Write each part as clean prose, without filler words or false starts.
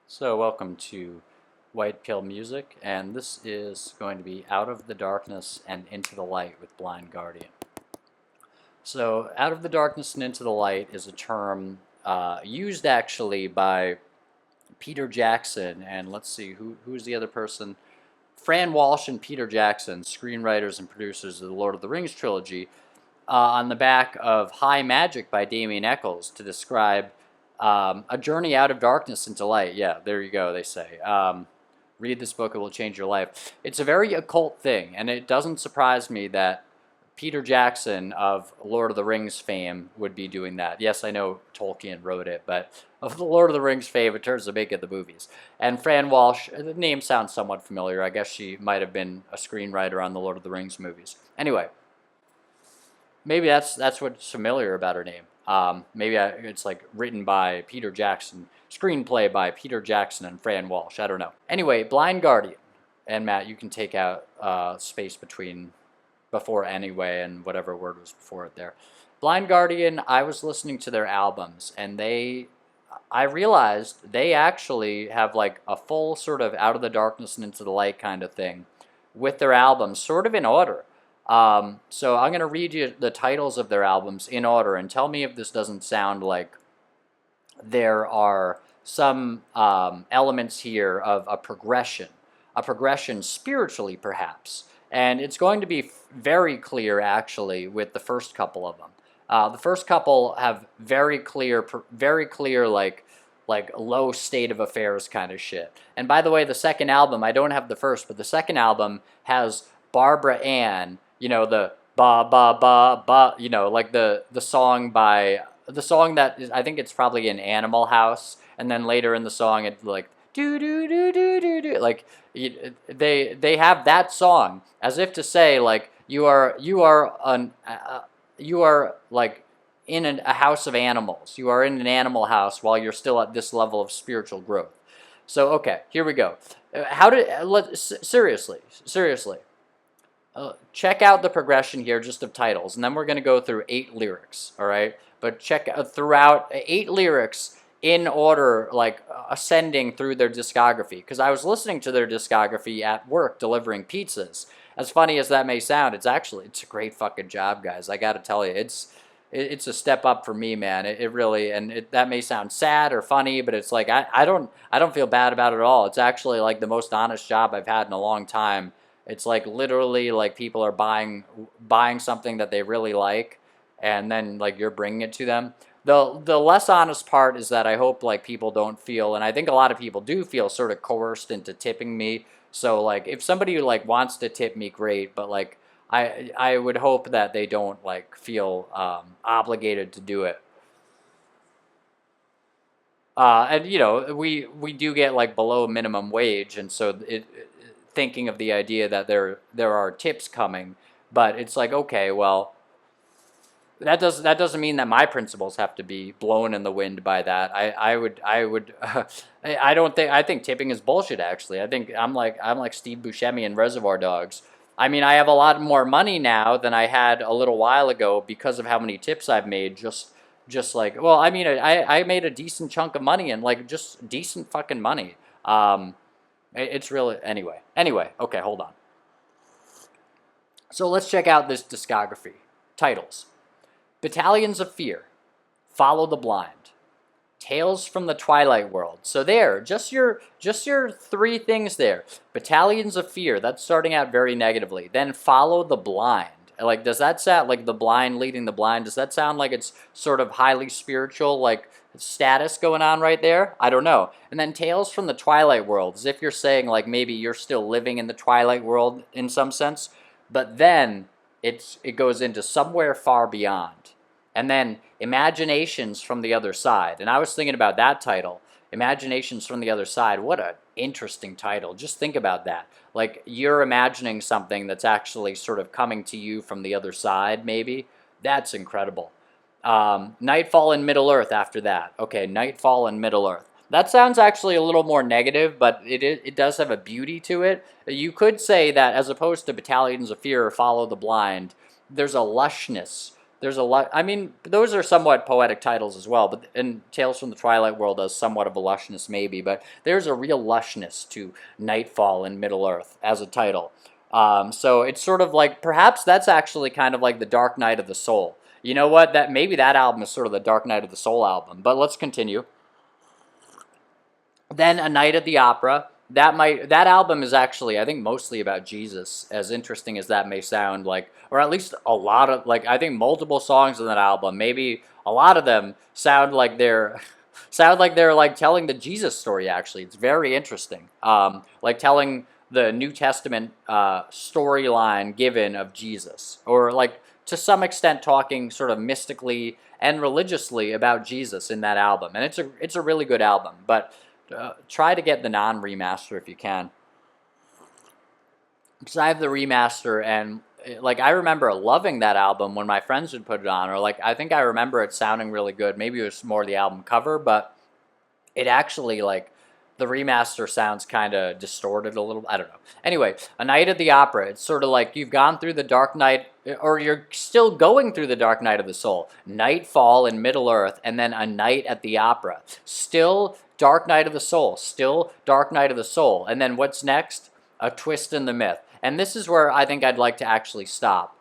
So welcome to White Pill Music, and this is going to be Out of the Darkness and Into the Light with Blind Guardian. So Out of the Darkness and Into the Light is a term used actually by Peter Jackson, and let's see, who's the other person? Fran Walsh and Peter Jackson, screenwriters and producers of the Lord of the Rings trilogy, on the back of High Magic by Damien Eccles to describe a journey out of darkness into light. Yeah, there you go, they say. Read this book, it will change your life. It's a very occult thing, and it doesn't surprise me that Peter Jackson of Lord of the Rings fame would be doing that. Yes, I know Tolkien wrote it, but of the Lord of the Rings fame in terms of making the movies. And Fran Walsh, the name sounds somewhat familiar. I guess she might have been a screenwriter on the Lord of the Rings movies. Anyway, maybe that's what's familiar about her name. It's like written by Peter Jackson, screenplay by Peter Jackson and Fran Walsh. I don't know. Anyway, Blind Guardian, and Matt, you can take out space between before anyway and whatever word was before it there. Blind Guardian, I was listening to their albums, and I realized they actually have like a full sort of out of the darkness and into the light kind of thing with their albums, sort of in order. So I'm going to read you the titles of their albums in order and tell me if this doesn't sound like there are some elements here of a progression spiritually perhaps. And it's going to be very clear actually with the first couple of them. The first couple have very clear like low state of affairs kind of shit. And by the way, the second album, I don't have the first, but the second album has Barbara Ann, the ba ba ba ba, like the song that is, I think it's probably in Animal House, and then later in the song it's like do do do do do do, like they have that song as if to say like you are like in a house of animals. You are in an animal house while you're still at this level of spiritual growth. So okay, here we go. Seriously, check out the progression here just of titles, and then we're going to go through 8 lyrics, all right? But check throughout 8 lyrics in order, like ascending through their discography, because I was listening to their discography at work delivering pizzas. As funny as that may sound, it's a great fucking job, guys. I got to tell you, it's a step up for me, man. It really, and that may sound sad or funny, but it's like I don't feel bad about it at all. It's actually like the most honest job I've had in a long time. It's like literally like people are buying something that they really like, and then like you're bringing it to them. The less honest part is that I hope like people don't feel, and I think a lot of people do feel sort of coerced into tipping me. So like if somebody like wants to tip me, great, but like I would hope that they don't like feel obligated to do it. And we do get like below minimum wage, and so thinking of the idea that there are tips coming, but it's like, okay, well, that doesn't mean that my principles have to be blown in the wind by that. I would I think tipping is bullshit. Actually, I think I'm like Steve Buscemi in Reservoir Dogs. I mean, I have a lot more money now than I had a little while ago because of how many tips I've made. Just like, well, I mean, I made a decent chunk of money, and like just decent fucking money. It's really anyway. Anyway, okay, hold on. So let's check out this discography. Titles: Battalions of Fear, Follow the Blind, Tales from the Twilight World. So there, just your 3 things there. Battalions of Fear, that's starting out very negatively. Then Follow the Blind. Like, does that sound like the blind leading the blind? Does that sound like it's sort of highly spiritual, like status going on right there? I don't know. And then Tales from the Twilight World, as if you're saying like maybe you're still living in the Twilight World in some sense. But then it goes into Somewhere Far Beyond. And then Imaginations from the Other Side. And I was thinking about that title, Imaginations from the Other Side. What an interesting title. Just think about that. Like you're imagining something that's actually sort of coming to you from the other side, maybe. That's incredible. Nightfall in Middle-earth after that. Okay, Nightfall in Middle-earth. That sounds actually a little more negative, but it does have a beauty to it. You could say that as opposed to Battalions of Fear or Follow the Blind, there's a lushness there's a lot. I mean, those are somewhat poetic titles as well. But and Tales from the Twilight World has somewhat of a lushness, maybe. But there's a real lushness to Nightfall in Middle Earth as a title. So it's sort of like perhaps that's actually kind of like the Dark Night of the Soul. You know what? That maybe that album is sort of the Dark Night of the Soul album. But let's continue. Then A Night at the Opera. That album is actually, I think, mostly about Jesus, as interesting as that may sound, like, or at least a lot of, like, I think multiple songs in that album, maybe a lot of them sound like they're like telling the Jesus story. Actually, it's very interesting, like telling the New Testament storyline given of Jesus, or like to some extent talking sort of mystically and religiously about Jesus in that album, and it's a really good album, but. Try to get the non-remaster if you can, because I have the remaster, and like I remember loving that album when my friends would put it on, or like I think I remember it sounding really good. Maybe it was more the album cover, but it actually, like, the remaster sounds kind of distorted a little. I don't know. Anyway, A Night at the Opera. It's sort of like you've gone through the Dark Night, or you're still going through the Dark Night of the Soul. Nightfall in Middle Earth, and then A Night at the Opera. Still Dark Night of the Soul. Still Dark Night of the Soul. And then what's next? A Twist in the Myth. And this is where I think I'd like to actually stop,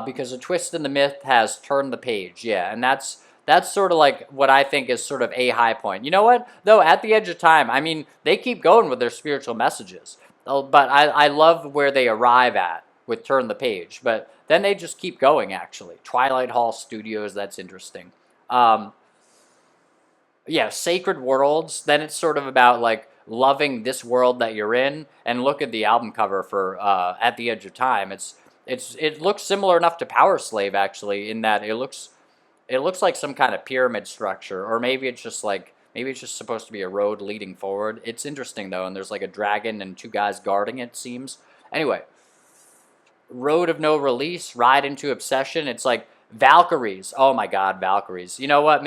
because A Twist in the Myth has turned the page. Yeah, and that's sort of like what I think is sort of a high point. You know what? Though, At the Edge of Time, I mean, they keep going with their spiritual messages. But I love where they arrive at with Turn the Page. But then they just keep going, actually. Twilight Hall Studios, that's interesting. Yeah, Sacred Worlds, then it's sort of about, like, loving this world that you're in. And look at the album cover for At the Edge of Time. It looks similar enough to Power Slave, actually, in that it looks like some kind of pyramid structure, or maybe it's just supposed to be a road leading forward. It's interesting though, and there's like a dragon and two guys guarding it, seems. Anyway, Road of No Release, Ride into Obsession. It's like Valkyries. Oh my God, Valkyries. You know what?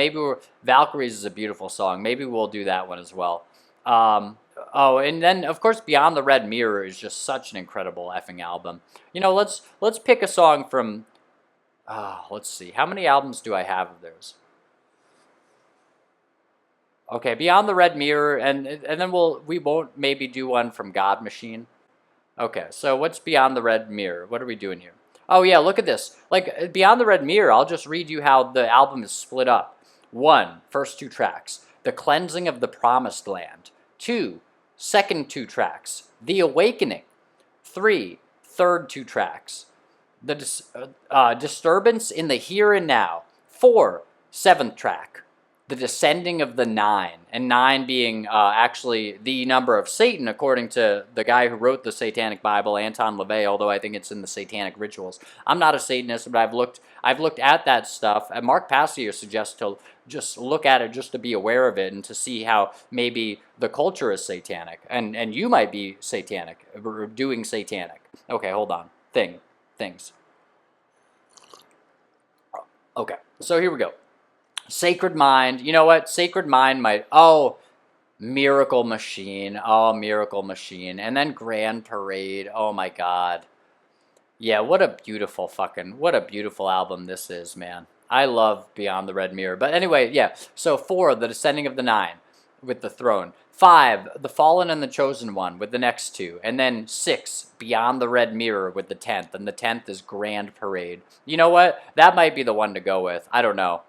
Valkyries is a beautiful song. Maybe we'll do that one as well. Oh, and then of course Beyond the Red Mirror is just such an incredible effing album. You know, let's pick a song from. Let's see. How many albums do I have of theirs? Okay, Beyond the Red Mirror, and then we won't maybe do one from God Machine. Okay, so what's Beyond the Red Mirror? What are we doing here? Oh yeah, look at this. Like Beyond the Red Mirror, I'll just read you how the album is split up. 1, first 2 tracks, The Cleansing of the Promised Land. 2, second 2 tracks, The Awakening. 3, third 2 tracks, The Disturbance in the Here and Now. 4, 7th track, The Descending of the Nine. And 9 being actually the number of Satan, according to the guy who wrote the Satanic Bible, Anton LaVey, although I think it's in the Satanic Rituals. I'm not a Satanist, but I've looked at that stuff, and Mark Passio suggests to just look at it just to be aware of it and to see how maybe the culture is satanic, and you might be satanic, or doing satanic. Okay, hold on. Things. Okay, so here we go. Sacred Mind. You know what? Sacred Mind might... Oh, Miracle Machine. Oh, Miracle Machine. And then Grand Parade. Oh, my God. Yeah, what a beautiful album this is, man. I love Beyond the Red Mirror. But anyway, yeah. So 4, The Descending of the Nine with the Throne. 5, The Fallen and the Chosen One with the next 2. And then 6, Beyond the Red Mirror with the 10th. And the 10th is Grand Parade. You know what? That might be the one to go with. I don't know.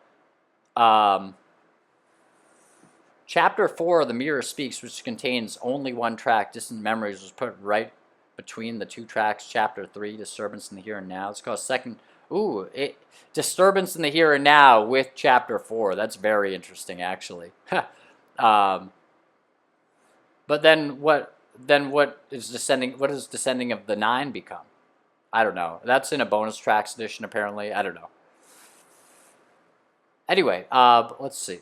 Chapter 4 of The Mirror Speaks, which contains only 1 track, Distant Memories, was put right between the 2 tracks. Chapter 3, Disturbance in the Here and Now. It's called second... Ooh, Disturbance in the Here and Now with Chapter 4. That's very interesting, actually. But then what does Descending of the Nine become? I don't know. That's in a bonus tracks edition, apparently. I don't know. Anyway, let's see.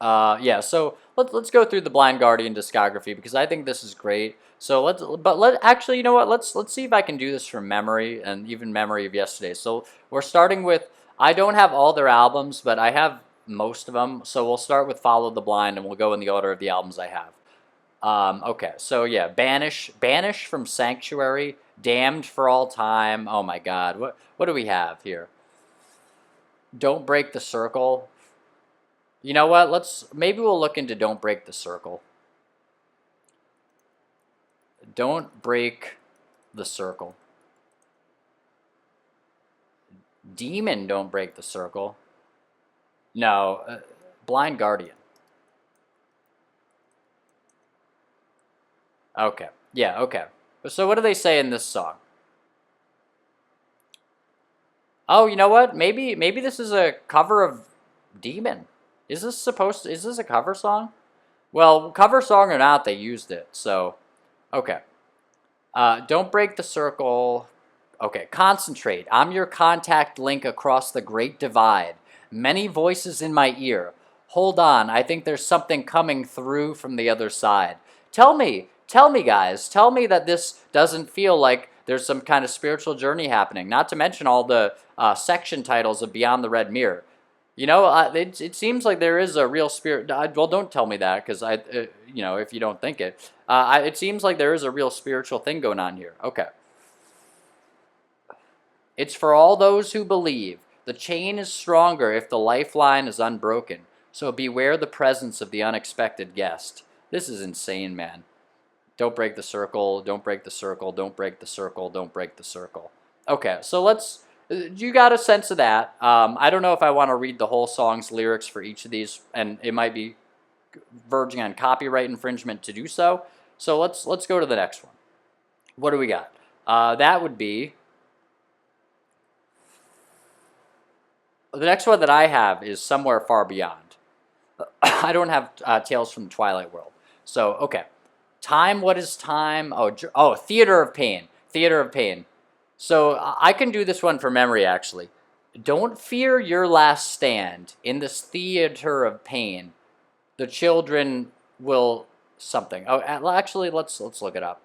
Yeah, so let's go through the Blind Guardian discography, because I think this is great. So actually, you know what? Let's see if I can do this from memory, and even memory of yesterday. So we're starting with, I don't have all their albums, but I have most of them. So we'll start with Follow the Blind, and we'll go in the order of the albums I have. Okay, so yeah, banish from sanctuary, damned for all time. Oh my God, what do we have here? Don't break the circle. You know what? Maybe we'll look into don't break the circle. Don't break the circle. Demon, don't break the circle. No, blind guardian. Okay, yeah, okay. So what do they say in this song? Oh, you know what? Maybe this is a cover of Demon. Is this a cover song? Well, cover song or not, they used it. So, okay. Don't break the circle. Okay, concentrate. I'm your contact link across the great divide. Many voices in my ear. Hold on, I think there's something coming through from the other side. Tell me, guys. Tell me that this doesn't feel like there's some kind of spiritual journey happening. Not to mention all the section titles of Beyond the Red Mirror. You know, it seems like there is a real spirit. Well, don't tell me that because you know, if you don't think it, it seems like there is a real spiritual thing going on here. Okay. It's for all those who believe. The chain is stronger if the lifeline is unbroken. So beware the presence of the unexpected guest. This is insane, man. Don't break the circle. Don't break the circle. Don't break the circle. Don't break the circle. Okay, so let's. You got a sense of that. I don't know if I want to read the whole song's lyrics for each of these, and it might be verging on copyright infringement to do so. So let's go to the next one. What do we got? That would be the next one that I have is Somewhere Far Beyond. I don't have Tales from the Twilight World. So okay, time. What is time? Oh, Theater of Pain. Theater of Pain. So I can do this one from memory, actually. Don't fear your last stand. In this theater of pain, the children will something. Oh, actually, let's look it up.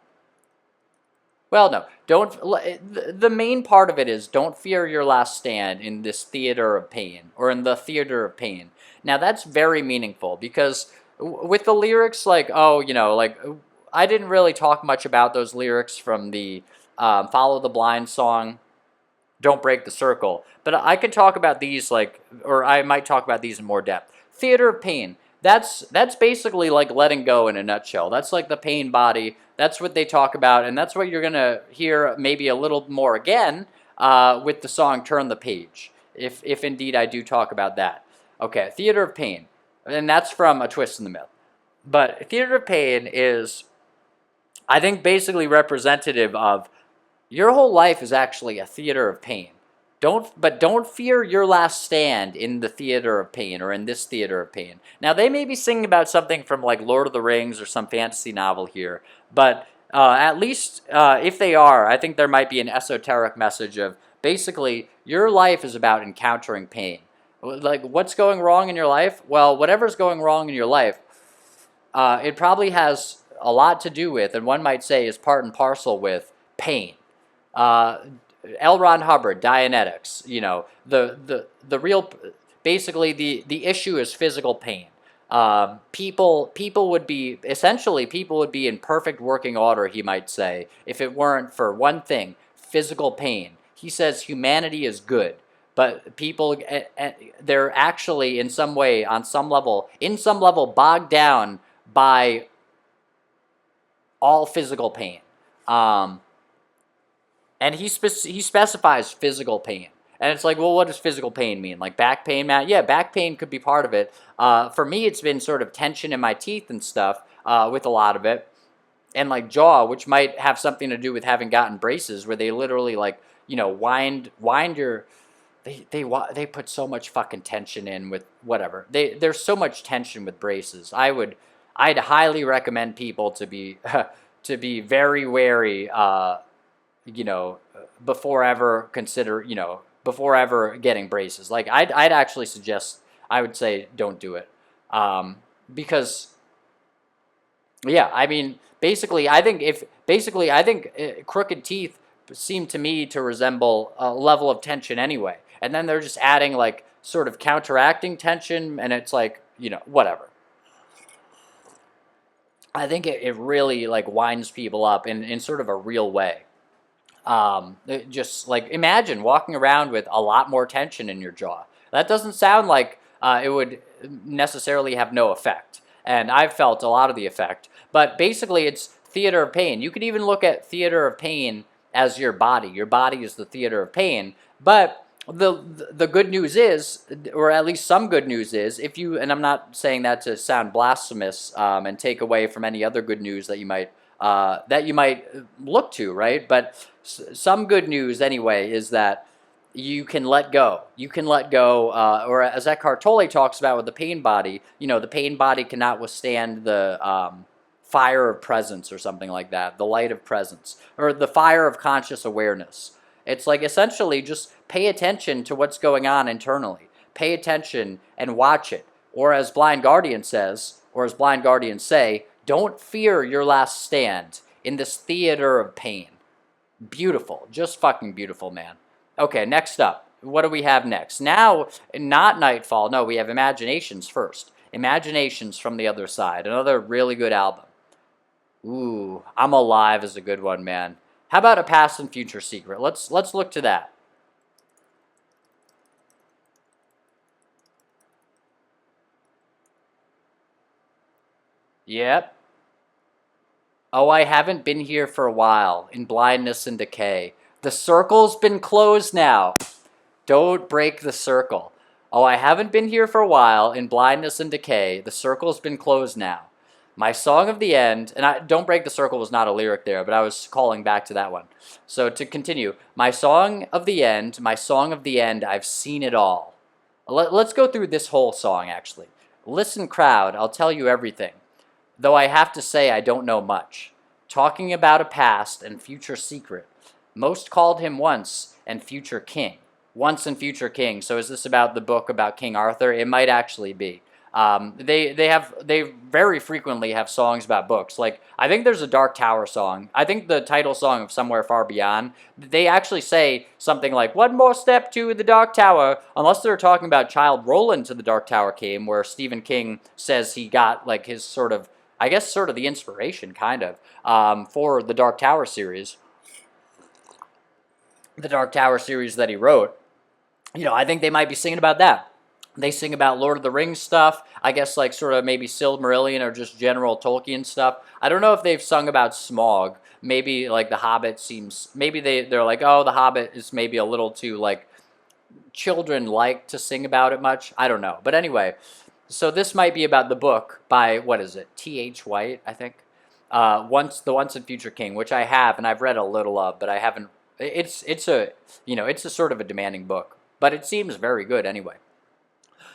Well, no, don't. The main part of it is don't fear your last stand in this theater of pain, or in the theater of pain. Now that's very meaningful because with the lyrics, like, oh, you know, like I didn't really talk much about those lyrics from the Follow the Blind song, Don't Break the Circle, but I could talk about these like, or I might talk about these in more depth. Theater of Pain. That's basically like letting go in a nutshell. That's like the pain body. That's what they talk about, and that's what you're gonna hear maybe a little more again with the song "Turn the Page," if indeed I do talk about that. Okay, Theater of Pain, and that's from A Twist in the Myth. But Theater of Pain is, I think, basically representative of your whole life is actually a theater of pain. Don't fear your last stand in the theater of pain or in this theater of pain. Now they may be singing about something from like Lord of the Rings or some fantasy novel here, but at least if they are, I think there might be an esoteric message of basically your life is about encountering pain. Like what's going wrong in your life? Well, whatever's going wrong in your life, it probably has a lot to do with, and one might say is part and parcel with pain. Uh, L. Ron Hubbard, Dianetics. You know, the real, basically the issue is physical pain. People would be in perfect working order, he might say, if it weren't for one thing: physical pain. He says humanity is good, but people, they're actually in some way, on some level, bogged down by all physical pain. Um, and he specifies physical pain. And it's like, well, what does physical pain mean? Like back pain, Matt? Yeah, back pain could be part of it. For me, it's been sort of tension in my teeth and stuff with a lot of it. And like jaw, which might have something to do with having gotten braces where they literally like, you know, wind your... They put so much fucking tension in with whatever. There's so much tension with braces. I'd highly recommend people to be to be very wary, you know, before ever before ever getting braces. Like I'd actually suggest, I would say don't do it, because yeah, I mean, I think crooked teeth seem to me to resemble a level of tension anyway, and then they're just adding like sort of counteracting tension, and it's like, you know, whatever. I think it really like winds people up in sort of a real way. Just like imagine walking around with a lot more tension in your jaw. That doesn't sound like it would necessarily have no effect. And I've felt a lot of the effect. But basically, it's theater of pain. You could even look at theater of pain as your body. Your body is the theater of pain. But the good news is, or at least some good news is, if you, and I'm not saying that to sound blasphemous and take away from any other good news that you might look to, right? But some good news anyway is that you can let go. You can let go, or as Eckhart Tolle talks about with the pain body, the pain body cannot withstand the fire of presence or something like that, the light of presence, or the fire of conscious awareness. It's like essentially just pay attention to what's going on internally. Pay attention and watch it. Or as Blind Guardian says, or as Blind Guardians say, don't fear your last stand in this theater of pain. Beautiful. Just fucking beautiful, man. Okay, next up. What do we have next? Now, not Nightfall. No, we have Imaginations first. Imaginations from the Other Side. Another really good album. Ooh, I'm Alive is a good one, man. How about A Past and Future Secret? Let's look to that. Yep. Oh, I haven't been here for a while, in blindness and decay. The circle's been closed now. Don't break the circle. Oh, I haven't been here for a while, in blindness and decay. The circle's been closed now. My song of the end, and Don't Break the Circle was not a lyric there, but I was calling back to that one. So to continue, my song of the end, I've seen it all. Let's go through this whole song, actually. Listen, crowd, I'll tell you everything. Though I have to say I don't know much. Talking about a past and future secret. Most called him once and future king. Once and future king. So is this about the book about King Arthur? It might actually be. They very frequently have songs about books. Like I think there's a Dark Tower song. I think the title song of Somewhere Far Beyond. They actually say something like "One more step to the Dark Tower," unless they're talking about Child Roland to the Dark Tower came, where Stephen King says he got like his sort of, I guess, sort of the inspiration, kind of, for the Dark Tower series. The Dark Tower series that he wrote. I think they might be singing about that. They sing about Lord of the Rings stuff. I guess like sort of maybe Silmarillion or just general Tolkien stuff. I don't know if they've sung about Smaug. Maybe like The Hobbit seems, maybe they're like, oh, The Hobbit is maybe a little too like children like to sing about it much. I don't know. But anyway, so this might be about the book by, what is it, T.H. White, I think. Once and Future King, which I have and I've read a little of, but I haven't. It's a sort of a demanding book, but it seems very good anyway.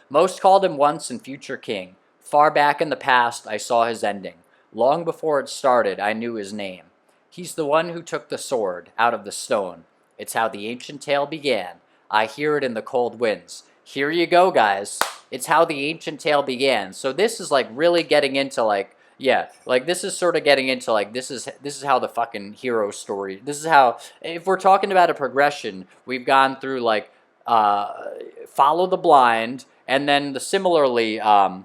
Most called him once and future king. Far back in the past I saw his ending. Long before it started I knew his name. He's the one who took the sword out of the stone. It's how the ancient tale began. I hear it in the cold winds. Here you go, guys. It's how the ancient tale began. So this is like really getting into like, yeah, like this is sort of getting into like this is how the fucking hero story. This is how, if we're talking about a progression, we've gone through like Follow the Blind, and then similarly, we've gone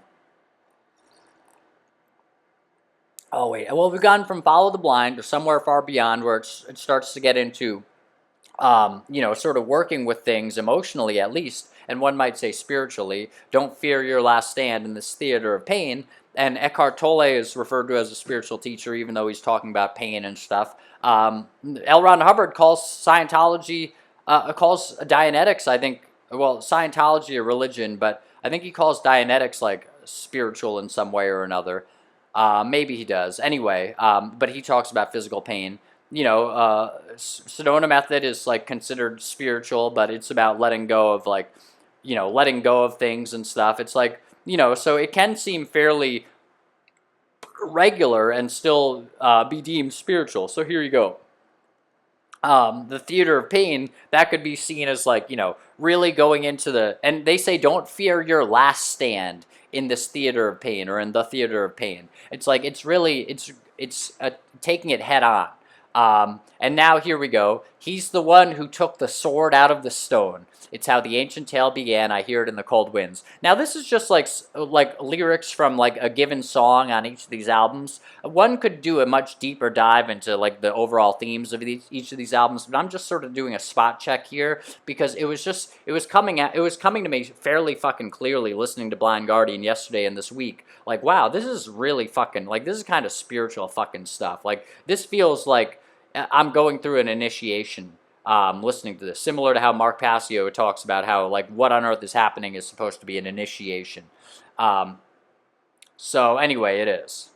from Follow the Blind to Somewhere Far Beyond, where it starts to get into, sort of working with things emotionally at least, and one might say spiritually. Don't fear your last stand in this theater of pain. And Eckhart Tolle is referred to as a spiritual teacher, even though he's talking about pain and stuff. L. Ron Hubbard calls Scientology, calls Dianetics, I think, well, Scientology a religion, but I think he calls Dianetics like spiritual in some way or another. Maybe he does. Anyway, but he talks about physical pain. Sedona method is like considered spiritual, but it's about letting go of like, letting go of things and stuff. It's like, so it can seem fairly regular and still be deemed spiritual. So here you go. The theater of pain, that could be seen as like, really going into and they say don't fear your last stand in this theater of pain or in the theater of pain. It's like, it's really, it's taking it head on. And now here we go. He's the one who took the sword out of the stone. It's how the ancient tale began. I hear it in the cold winds. Now this is just like lyrics from like a given song on each of these albums. One could do a much deeper dive into like the overall themes of each of these albums, but I'm just sort of doing a spot check here because it was coming to me fairly fucking clearly listening to Blind Guardian yesterday and this week. Like, wow, this is really fucking like this is kind of spiritual fucking stuff. Like this feels like I'm going through an initiation listening to this, similar to how Mark Passio talks about how like what on earth is happening is supposed to be an initiation. So anyway, it is.